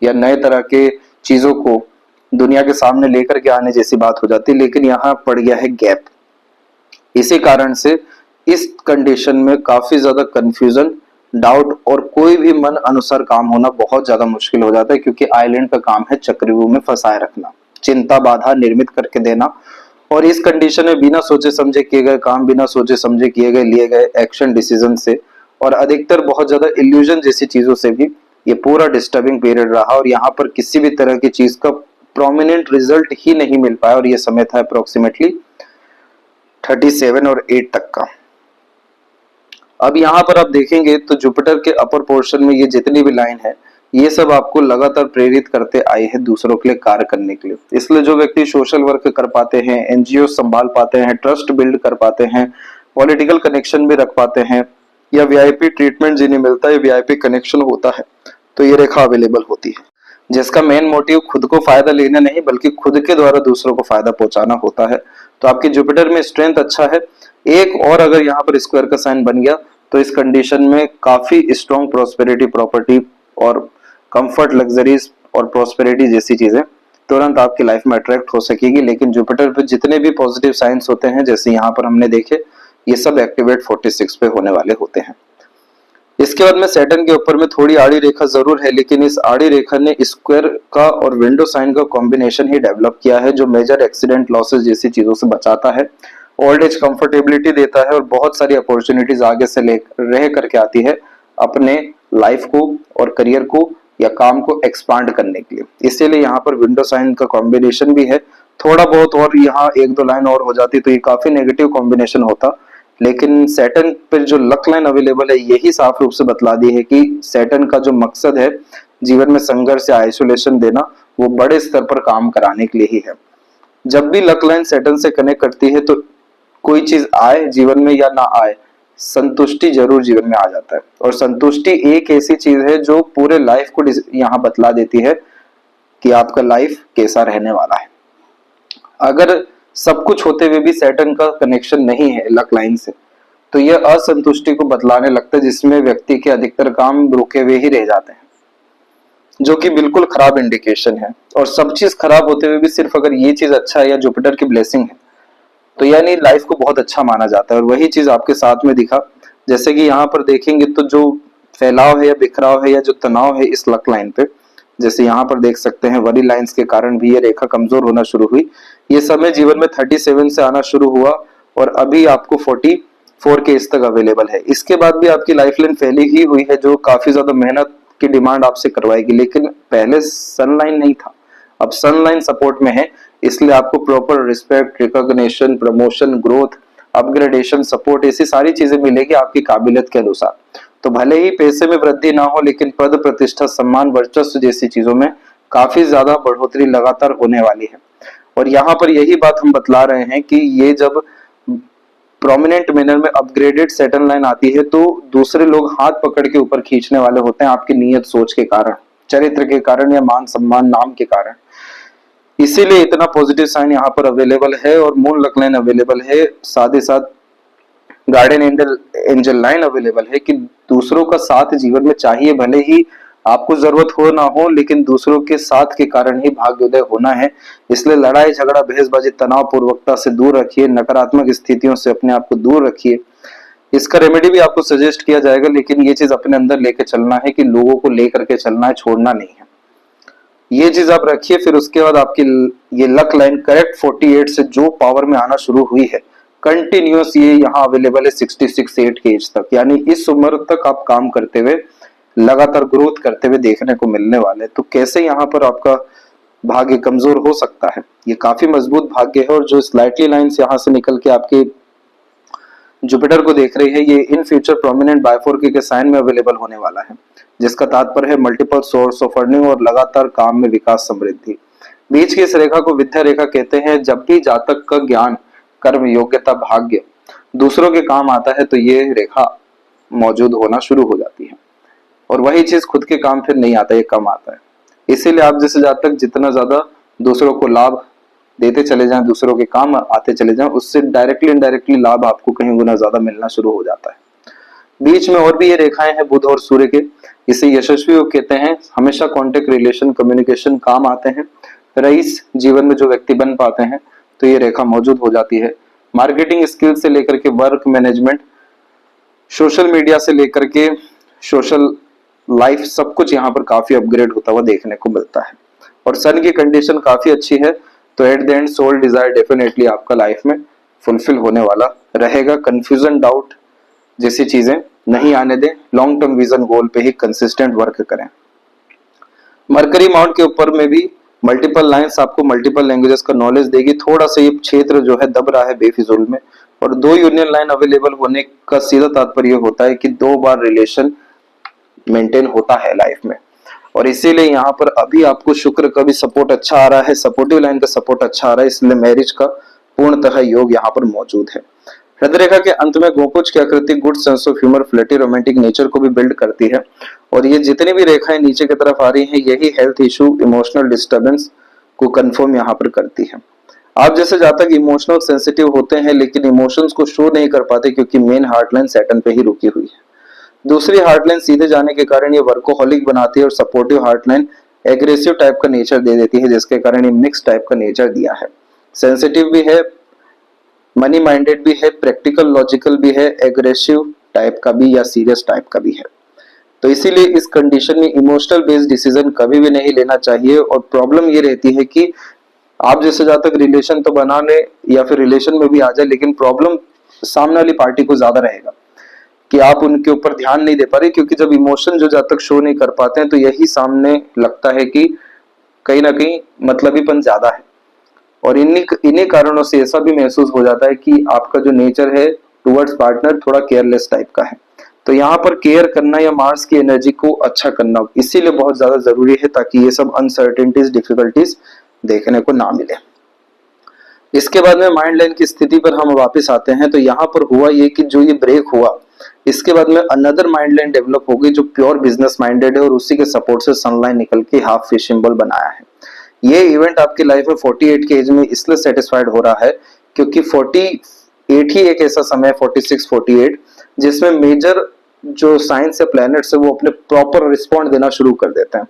या नए तरह के चीजों को दुनिया के सामने लेकर के आने जैसी बात हो जाती है। लेकिन यहाँ पड़ गया है गैप। इसी कारण से इस कंडीशन में काफी ज्यादा कंफ्यूजन, डाउट और कोई भी मन अनुसार काम होना बहुत ज्यादा मुश्किल हो जाता है, क्योंकि आइलैंड का काम है चक्रव्यूह में फंसाए रखना, चिंता, बाधा निर्मित करके देना। और इस कंडीशन में बिना सोचे समझे किए गए काम, बिना सोचे समझे किए गए लिए गए एक्शन, डिसीजन से और अधिकतर बहुत ज्यादा इल्यूजन जैसी चीजों से भी ये पूरा डिस्टर्बिंग पीरियड रहा। और यहाँ पर किसी भी तरह की चीज का प्रोमिनेंट रिजल्ट ही नहीं मिल पाया, और ये समय था अप्रोक्सीमेटली 37 और 8 तक का। अब यहाँ पर आप देखेंगे तो जुपिटर के अपर पोर्शन में ये जितनी भी लाइन है, ये सब आपको लगातार प्रेरित करते आए हैं दूसरों के लिए कार्य करने के लिए। इसलिए जो व्यक्ति सोशल वर्क कर पाते हैं, एनजीओ संभाल पाते हैं, ट्रस्ट बिल्ड कर पाते हैं, पॉलिटिकल कनेक्शन भी रख पाते हैं, या वीआईपी ट्रीटमेंट जिन्हें मिलता है, वीआईपी कनेक्शन होता है, तो ये रेखा अवेलेबल होती है, जिसका मेन मोटिव खुद को फायदा लेना नहीं बल्कि खुद के द्वारा दूसरों को फायदा पहुंचाना होता है। तो आपके जुपिटर में स्ट्रेंथ अच्छा है। एक और अगर यहाँ पर स्क्वायर का साइन बन गया तो इस कंडीशन में काफी स्ट्रॉन्ग प्रोस्पेरिटी, प्रॉपर्टी और कंफर्ट, लग्जरीज और प्रोस्पेरिटी जैसी चीजें तुरंत आपकी लाइफ में अट्रैक्ट हो सकेगी। लेकिन जुपिटर पे जितने भी पॉजिटिव साइंस होते हैं, जैसे यहाँ पर हमने देखे, ये सब एक्टिवेट 46 पे होने वाले होते हैं। इसके बाद में सैटर्न के ऊपर में थोड़ी आड़ी रेखा जरूर है, लेकिन इस आड़ी रेखा ने स्क्वायर का और विंडो साइन का कॉम्बिनेशन ही डेवलप किया है, जो मेजर एक्सीडेंट, लॉसेस जैसी चीजों से बचाता है, ओल्ड एज कंफर्टेबिलिटी देता है और बहुत सारी अपॉर्चुनिटीज आगे से ले रह करके आती है अपने लाइफ को और करियर को या काम को एक्सपांड करने के लिए। इसीलिए यहाँ पर विंडो साइन का कॉम्बिनेशन भी है। थोड़ा बहुत और यहाँ 1-2 लाइन और हो जाती तो ये काफी नेगेटिव कॉम्बिनेशन होता, लेकिन सैटर्न पर जो लक लाइन अवेलेबल है यही साफ रूप से बतला दी है कि सैटर्न का जो मकसद है जीवन में संघर्ष या आइसोलेशन देना, वो बड़े स्तर पर काम कराने के लिए ही है। जब भी लक लाइन सैटर्न से कनेक्ट करती है तो कोई चीज आए जीवन में या ना आए, संतुष्टि जरूर जीवन में आ जाता है। और संतुष्टि एक ऐसी चीज है जो पूरे लाइफ को यहाँ बतला देती है कि आपका लाइफ कैसा रहने वाला है। अगर सब कुछ होते हुए भी सैटर्न का कनेक्शन नहीं है लक लाइन से, तो यह असंतुष्टि को बतलाने लगता है, जिसमें व्यक्ति के अधिकतर काम रुके हुए ही रह जाते हैं, जो कि बिल्कुल खराब इंडिकेशन है। और सब चीज खराब होते हुए भी सिर्फ अगर ये चीज अच्छा है या जुपिटर की ब्लेसिंग है, तो यानी लाइफ को बहुत अच्छा माना जाता है। और वही चीज आपके साथ में दिखा, जैसे कि यहाँ पर देखेंगे तो जो फैलाव है या बिखराव है या जो तनाव है इस लक लाइन पे, जैसे यहाँ पर देख सकते हैं वरी लाइंस के कारण भी ये रेखा कमजोर होना शुरू हुई। ये समय जीवन में 37 से आना शुरू हुआ और अभी आपको 44 के इस तक अवेलेबल है। इसके बाद भी आपकी लाइफ लाइन फैली ही हुई है, जो काफी ज्यादा मेहनत की डिमांड आपसे करवाएगी। लेकिन पहले सनलाइन नहीं था, अब सनलाइन सपोर्ट में है, इसलिए आपको proper respect, recognition, promotion, growth, upgradation, support, ऐसी सारी चीजें मिलेगी आपकी काबिलियत के अनुसार। तो भले ही पैसे में वृद्धि ना हो, लेकिन पद, प्रतिष्ठा, सम्मान, वर्चस्व जैसी चीजों में काफी ज्यादा बढ़ोतरी लगातार होने वाली है। और यहाँ पर यही बात हम बतला रहे हैं कि ये जब प्रोमिनेंट मैनर में अपग्रेडेड सैटर्न लाइन आती है तो दूसरे लोग हाथ पकड़ के ऊपर खींचने वाले होते हैं आपकी नीयत, सोच के कारण। चरित्र के कारण या मान सम्मान नाम के कारण। इसीलिए इतना पॉजिटिव साइन यहाँ पर अवेलेबल है और मून लक लाइन अवेलेबल है, साथ ही साथ गार्डियन एंजल लाइन अवेलेबल है कि दूसरों का साथ जीवन में चाहिए, भले ही आपको जरूरत हो ना हो, लेकिन दूसरों के साथ के कारण ही भाग्योदय होना है। इसलिए लड़ाई झगड़ा बहसबाजी तनाव पूर्वकता से दूर रखिए, नकारात्मक स्थितियों से अपने आप को दूर रखिए। इसका रेमेडी भी आपको सजेस्ट किया जाएगा, लेकिन ये चीज अपने अंदर लेके चलना है कि लोगों को लेकर के चलना है, छोड़ना नहीं है। ये चीज आप रखिए। फिर उसके बाद आपकी ये लक लाइन करेक्ट 48 से जो पावर में आना शुरू हुई है, कंटिन्यूअस ये यहाँ अवेलेबल है 66-8 के एज तक, यानी इस उम्र तक आप काम करते हुए लगातार ग्रोथ करते हुए देखने को मिलने वाले। तो कैसे यहाँ पर आपका भाग्य कमजोर हो सकता है? ये काफी मजबूत भाग्य है। और जो स्लाइटली लाइंस यहाँ से निकल के आपके जुपिटर को देख रही है, ये इन फ्यूचर प्रोमिनेंट बायफोर्की के साइन में अवेलेबल होने वाला है, जिसका तात्पर्य है मल्टीपल सोर्स ऑफ अर्निंग और लगातार काम में विकास समृद्धि। बीच की इस रेखा को विद्या रेखा कहते हैं। जब भी जातक का ज्ञान कर्म योग्यता भाग्य दूसरों के काम आता है तो ये रेखा मौजूद होना शुरू हो जाती है, और वही चीज खुद के काम फिर नहीं आता, ये कम आता है। इसीलिए आप जैसे जातक जितना ज्यादा दूसरों को लाभ देते चले जाएं, दूसरों के काम आते चले जाएं, उससे डायरेक्टली इनडायरेक्टली लाभ आपको कहीं गुना ज्यादा मिलना शुरू हो जाता है। बीच में और भी ये रेखाएं हैं बुध और सूर्य के, इसे यशस्वी योग कहते हैं। हमेशा कॉन्टेक्ट रिलेशन कम्युनिकेशन काम आते हैं। रईस जीवन में जो व्यक्ति बन पाते हैं तो ये रेखा मौजूद हो जाती है। मार्केटिंग स्किल से लेकर के वर्क मैनेजमेंट, सोशल मीडिया से लेकर के सोशल लाइफ, सब कुछ यहाँ पर काफी अपग्रेड होता हुआ देखने को मिलता है। और सन की कंडीशन काफी अच्छी है, तो at the end soul desire definitely आपका लाइफ में फुलफिल होने वाला रहेगा। कंफ्यूजन डाउट जैसी चीजें नहीं आने दें, लॉन्ग टर्म विजन गोल पे ही कंसिस्टेंट वर्क करें। मरकरी माउंट के ऊपर में भी मल्टीपल लाइंस आपको मल्टीपल लैंग्वेजेस का नॉलेज देगी। थोड़ा सा ये क्षेत्र जो है दब रहा है बेफिजूल में, और 2 यूनियन लाइन अवेलेबल होने का सीधा तात्पर्य होता है कि 2 बार रिलेशन मेंटेन होता है लाइफ में, और इसीलिए यहाँ पर अभी आपको शुक्र का भी सपोर्ट अच्छा आ रहा है, सपोर्टिव लाइन का सपोर्ट अच्छा आ रहा है, इसलिए मैरिज का पूर्णतः योग यहाँ पर मौजूद है। हृदय रेखा के अंत में गोकुच की आकृति good sense of humour, flirty romantic nature को भी बिल्ड करती है। और ये जितनी भी रेखाएं नीचे की तरफ आ रही हैं, यही हेल्थ इशू, इमोशनल डिस्टर्बेंस को कंफर्म यहाँ पर करती है। आप जैसे जातक इमोशनल सेंसिटिव होते हैं, लेकिन इमोशंस को शो नहीं कर पाते क्योंकि मेन हार्ट लाइन सैटर्न पे ही रुकी हुई है। दूसरी हार्ट लाइन सीधे जाने के कारण ये वर्कोहॉलिक बनाती है, और supportive heart line aggressive type का नेचर दे देती है, जिसके कारण ये मिक्स टाइप का नेचर दिया है। सेंसिटिव भी है, मनी माइंडेड भी है, प्रैक्टिकल लॉजिकल भी है, एग्रेसिव टाइप का भी या सीरियस टाइप का भी है। तो इसीलिए इस कंडीशन में इमोशनल बेस्ड डिसीजन कभी भी नहीं लेना चाहिए। और प्रॉब्लम ये रहती है कि आप जैसे जहाँ तक रिलेशन तो बना ले या फिर रिलेशन में भी आ जाए, लेकिन प्रॉब्लम सामने वाली पार्टी को ज्यादा रहेगा कि आप उनके ऊपर ध्यान नहीं दे पा रहे, क्योंकि जब इमोशन जो जब तक शो नहीं कर पाते हैं तो यही सामने लगता है कि कहीं ना कहीं मतलबीपन ज्यादा है। और इन्हीं कारणों से ऐसा भी महसूस हो जाता है कि आपका जो नेचर है टुवर्ड्स पार्टनर थोड़ा केयरलेस टाइप का है। तो यहाँ पर केयर करना या मार्स की एनर्जी को अच्छा करना इसीलिए बहुत ज्यादा जरूरी है, ताकि ये सब अनसर्टेनिटीज डिफिकल्टीज देखने को ना मिले। इसके बाद में माइंड लाइन की स्थिति पर हम वापस आते हैं। तो यहाँ पर हुआ ये कि जो ये ब्रेक हुआ, इसके बाद में अनदर माइंड लाइन डेवलप हो गई जो प्योर बिजनेस माइंडेड है, और उसी के सपोर्ट से सनलाइन निकल के हाफ फिश सिंबल बनाया है। ये इवेंट आपकी लाइफ में 48 के एज में इसलिए सेटिस्फाइड हो रहा है क्योंकि 48 ही एक ऐसा समय 46-48 जिसमें मेजर जो साइंस है प्लैनेट्स है वो अपने प्रॉपर रिस्पॉन्ड देना शुरू कर देते हैं।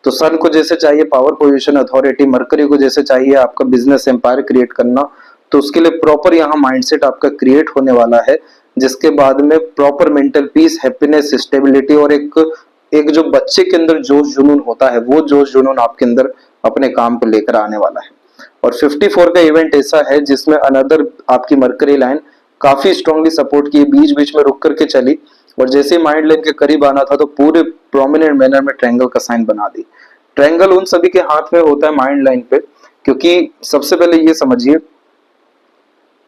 तो सन को जैसे चाहिए पावर पोजीशन अथॉरिटी, मरकरी को जैसे चाहिए आपका बिजनेस एम्पायर क्रिएट करना, तो उसके लिए प्रॉपर यहाँ माइंडसेट आपका क्रिएट होने वाला है, जिसके बाद में proper mental peace, happiness, stability और एक जो बच्चे के अंदर जोश जुनून होता है वो जोश जुनून आपके अंदर अपने काम को लेकर आने वाला है। और 54 का इवेंट ऐसा है जिसमें अनदर आपकी मरकरी लाइन काफी स्ट्रांगली सपोर्ट की, बीच बीच में रुक करके चली, और जैसे माइंड लाइन के करीब आना था तो पूरे प्रोमिनेंट मैनर में ट्रायंगल का साइन बना दी। ट्रायंगल उन सभी के हाथ में होता है माइंड लाइन पे, क्योंकि सबसे पहले ये समझिए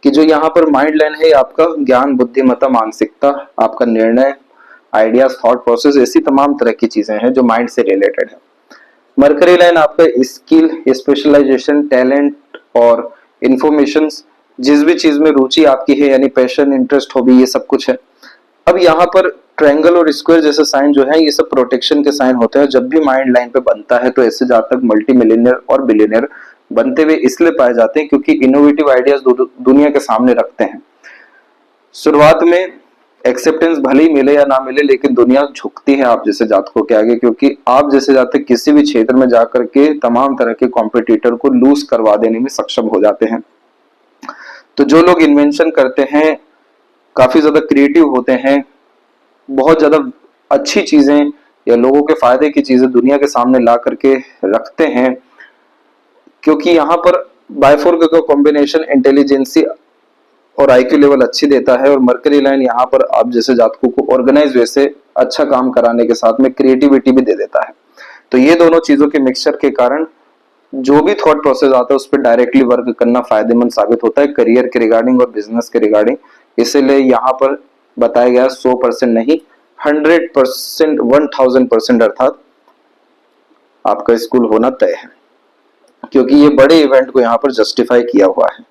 कि जो यहाँ पर माइंड लाइन है आपका ज्ञान, बुद्धिमत्ता, मानसिकता, आपका निर्णय, आइडियाज, थॉट प्रोसेस, ऐसी तमाम तरह की चीजें हैं जो माइंड से रिलेटेड है। मरकरी लाइन आपका स्किल, स्पेशलाइजेशन, टैलेंट और इंफॉर्मेशन, जिस भी चीज में रुचि आपकी है यानी पैशन, इंटरेस्ट, हॉबी, ये सब कुछ है। अब यहाँ पर ट्रायंगल और स्क्वायर जैसे साइन जो है ये सब प्रोटेक्शन के साइन होते हैं। जब भी माइंड लाइन पे बनता है तो ऐसे जातक मल्टी मिलियनर और बिलियनर बनते हुए इसलिए पाए जाते हैं क्योंकि इनोवेटिव आइडियाज दुनिया के सामने रखते हैं। शुरुआत में एक्सेप्टेंस भले ही मिले या ना मिले, लेकिन दुनिया झुकती है आप जैसे जातकों के आगे, क्योंकि आप जैसे जातक किसी भी क्षेत्र में जाकर के तमाम तरह के कॉम्पिटिटर को लूज करवा देने में सक्षम हो जाते हैं। तो जो लोग इन्वेंशन करते हैं, काफी ज्यादा क्रिएटिव होते हैं, बहुत ज्यादा अच्छी चीजें या लोगों के फायदे की चीजें दुनिया के सामने ला करके रखते हैं, क्योंकि यहाँ पर बायफोर का कॉम्बिनेशन इंटेलिजेंसी और आईक्यू लेवल अच्छी देता है, और मरकरी लाइन यहाँ पर आप जैसे जातकों को ऑर्गेनाइज वे से अच्छा काम कराने के साथ में क्रिएटिविटी भी दे देता है। तो ये दोनों चीजों के मिक्सचर के कारण जो भी थॉट प्रोसेस आता है उस पर डायरेक्टली वर्क करना फायदेमंद साबित होता है करियर के रिगार्डिंग और बिजनेस के रिगार्डिंग। इसीलिए यहाँ पर बताया गया 100% नहीं, 100%, 1000% अर्थात आपका स्कूल होना तय है, क्योंकि ये बड़े इवेंट को यहाँ पर जस्टिफाई किया हुआ है।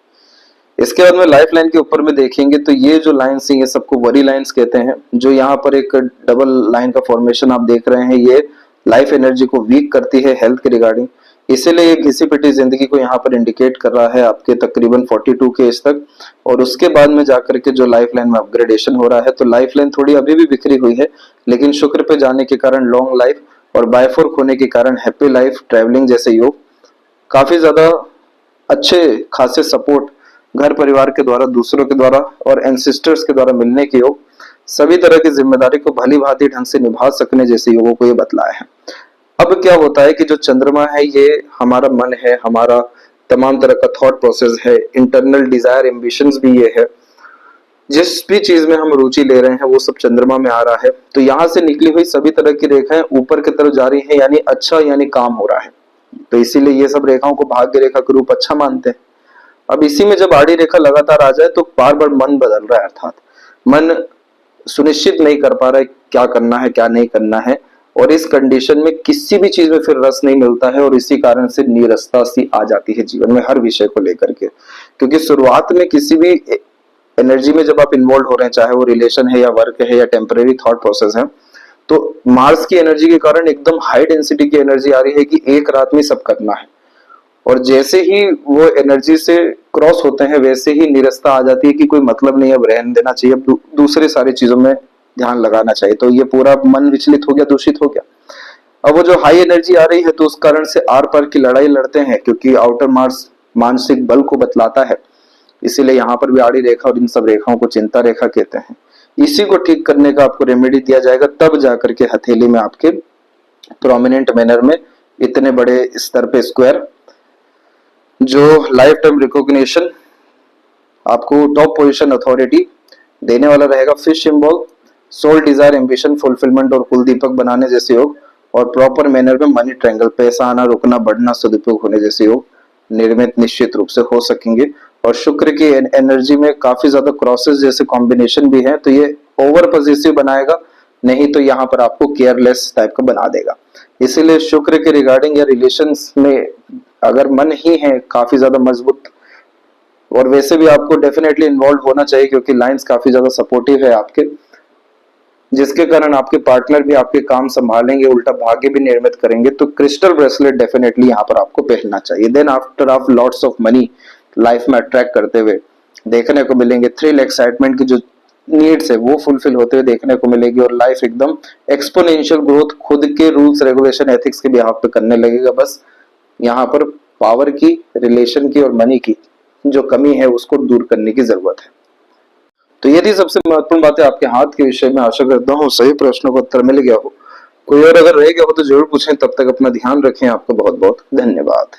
इसके बाद में लाइफ लाइन के ऊपर में देखेंगे तो ये जो लाइन्स हैं ये सबको वरी लाइन्स कहते हैं। जो यहाँ पर एक डबल लाइन का फॉर्मेशन आप देख रहे हैं, ये लाइफ एनर्जी को वीक करती है हेल्थ के रिगार्डिंग, इसीलिए ये घिसी पिटी जिंदगी को यहाँ पर इंडिकेट कर रहा है आपके तकरीबन 42 के एज तक। और उसके बाद में जाकर के जो लाइफ लाइन में अपग्रेडेशन हो रहा है, तो लाइफ लाइन थोड़ी अभी भी बिखरी हुई है, लेकिन शुक्र पे जाने के कारण लॉन्ग लाइफ और बायफोर्क होने के कारण हैप्पी लाइफ, ट्रैवलिंग जैसे योग, काफी ज्यादा अच्छे खासे सपोर्ट घर परिवार के द्वारा, दूसरों के द्वारा और एंसेस्टर्स के द्वारा मिलने के योग, सभी तरह की जिम्मेदारी को भली भांति ढंग से निभा सकने जैसे योगों को ये बतलाया है। अब क्या होता है कि जो चंद्रमा है ये हमारा मन है, हमारा तमाम तरह का थॉट प्रोसेस है, इंटरनल डिजायर एम्बिशंस भी ये है, जिस भी चीज में हम रुचि ले रहे हैं वो सब चंद्रमा में आ रहा है। तो यहाँ से निकली हुई सभी तरह की रेखाएं ऊपर की तरफ जा रही है, यानी अच्छा यानी काम हो रहा है। तो इसीलिए ये सब रेखाओं को भाग्य रेखा के रूप अच्छा मानते हैं। अब इसी में जब आड़ी रेखा लगातार आ जाए तो बार बार मन बदल रहा है, अर्थात मन सुनिश्चित नहीं कर पा रहा है क्या करना है क्या नहीं करना है, और इस कंडीशन में किसी भी चीज में फिर रस नहीं मिलता है, और इसी कारण से नीरसता सी आ जाती है जीवन में हर विषय को लेकर के। क्योंकि शुरुआत में किसी भी एनर्जी में जब आप इन्वॉल्व हो रहे हैं, चाहे वो रिलेशन है या वर्क है या टेम्परेरी थॉट प्रोसेस है, तो मार्स की एनर्जी के कारण एकदम हाई डेंसिटी की एनर्जी आ रही है कि एक रात में सब करना है, और जैसे ही वो एनर्जी से क्रॉस होते हैं वैसे ही निरस्ता आ जाती है कि कोई मतलब नहीं, अब रहने देना चाहिए, अब दूसरे सारी चीजों में ध्यान लगाना चाहिए। तो ये पूरा मन विचलित हो गया, दूषित हो गया। अब वो जो हाई एनर्जी आ रही है तो उस कारण से आर पार की लड़ाई लड़ते हैं, क्योंकि आउटर मार्स मानसिक बल को बतलाता है। इसीलिए यहाँ पर भी आड़ी रेखा और इन सब रेखाओं को चिंता रेखा कहते हैं। इसी को ठीक करने का आपको रेमेडी दिया जाएगा, तब जाकर के हथेली में आपके प्रोमिनेंट मैनर में इतने बड़े स्तर पे स्क्वायर, जो लाइफ टाइम रिकॉग्निशन आपको टॉप पोजीशन अथॉरिटी देने वाला रहेगा। Fish symbol, soul desire ambition fulfilment और कुल दीपक बनाने जैसे योग, और प्रॉपर मैनर में मनी ट्रायंगल, पैसा आना रुकना बढ़ना सदुपयोग होने जैसे योग निर्मित निश्चित रूप से हो सकेंगे। और शुक्र की एनर्जी में काफी ज्यादा क्रॉसेस जैसे कॉम्बिनेशन भी है, तो ये ओवर पॉजिटिव बनाएगा, नहीं तो यहाँ पर आपको केयरलेस टाइप का बना देगा। इसीलिए शुक्र के रिगार्डिंग या रिलेशंस में अगर मन ही है काफी ज्यादा मजबूत, और वैसे भी आपको डेफिनेटली इन्वॉल्व होना चाहिए क्योंकि लाइंस काफी ज्यादा सपोर्टिव है आपके, जिसके कारण आपके पार्टनर भी आपके काम संभालेंगे, उल्टा भाग्य भी निर्मित करेंगे। तो क्रिस्टल ब्रेसलेट डेफिनेटली यहाँ पर आपको पहनना चाहिए। Then after of lots of money life में अट्रैक्ट करते हुए देखने को मिलेंगे, थ्रिल एक्साइटमेंट की जो नीड्स है वो फुलफिल होते हुए देखने को मिलेगी, और लाइफ एकदम एक्सपोनेंशियल ग्रोथ खुद के रूल्स रेगुलेशन एथिक्स के बिहाफ पे करने लगेगा। बस यहाँ पर पावर की, रिलेशन की और मनी की जो कमी है उसको दूर करने की जरूरत है। तो ये थी सबसे महत्वपूर्ण बातें आपके हाथ के विषय में। आशा करता हूँ सभी प्रश्नों का उत्तर मिल गया हो। कोई और अगर रह गया हो तो जरूर पूछें। तब तक अपना ध्यान रखें। आपको बहुत बहुत धन्यवाद।